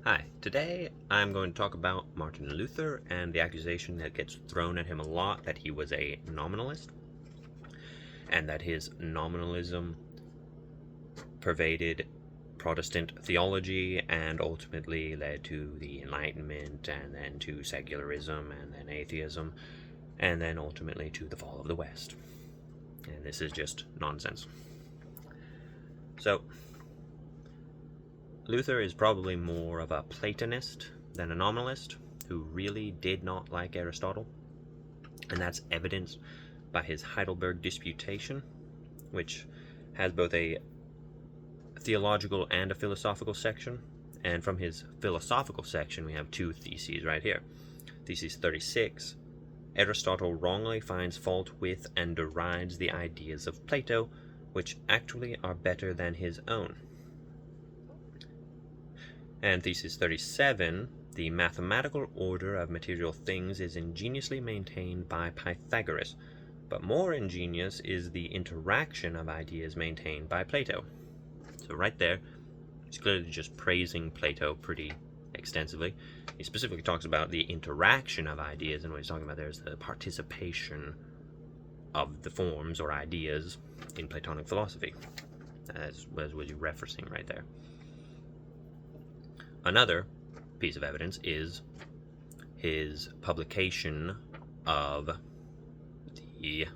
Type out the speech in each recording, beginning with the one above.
Hi, today I'm going to talk about Martin Luther and the accusation that gets thrown at him a lot that he was a nominalist and that his nominalism pervaded Protestant theology and ultimately led to the Enlightenment and then to secularism and then atheism and then ultimately to the fall of the West. And this is just nonsense. So, Luther is probably more of a Platonist than a nominalist who really did not like Aristotle, and that's evidenced by his Heidelberg Disputation, which has both a theological and a philosophical section. And from his philosophical section we have two theses right here. Thesis 36, Aristotle wrongly finds fault with and derides the ideas of Plato, which actually are better than his own. And thesis 37, the mathematical order of material things is ingeniously maintained by Pythagoras, but more ingenious is the interaction of ideas maintained by Plato. So right there, he's clearly just praising Plato pretty extensively. He specifically talks about the interaction of ideas, and what he's talking about there is the participation of the forms or ideas in Platonic philosophy, as was you referencing right there. Another piece of evidence is his publication of the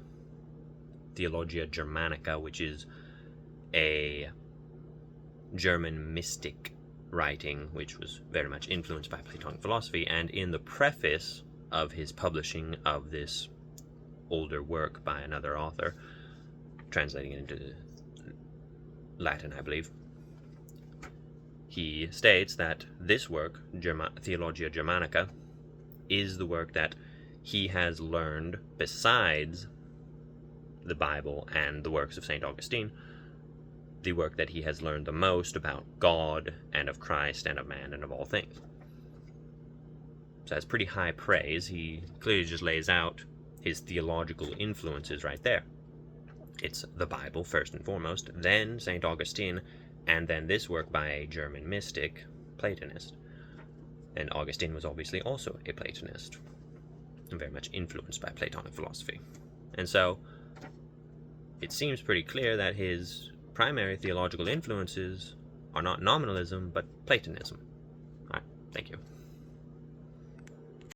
Theologia Germanica, which is a German mystic writing which was very much influenced by Platonic philosophy, and in the preface of his publishing of this older work by another author, translating it into Latin, I believe, he states that this work, Theologia Germanica, is the work that he has learned besides the Bible and the works of St. Augustine, the work that he has learned the most about God and of Christ and of man and of all things. So that's pretty high praise. He clearly just lays out his theological influences right there. It's the Bible first and foremost, then St. Augustine, and then this work by a German mystic, Platonist. And Augustine was obviously also a Platonist, and very much influenced by Platonic philosophy. And so, it seems pretty clear that his primary theological influences are not nominalism, but Platonism. Alright, thank you.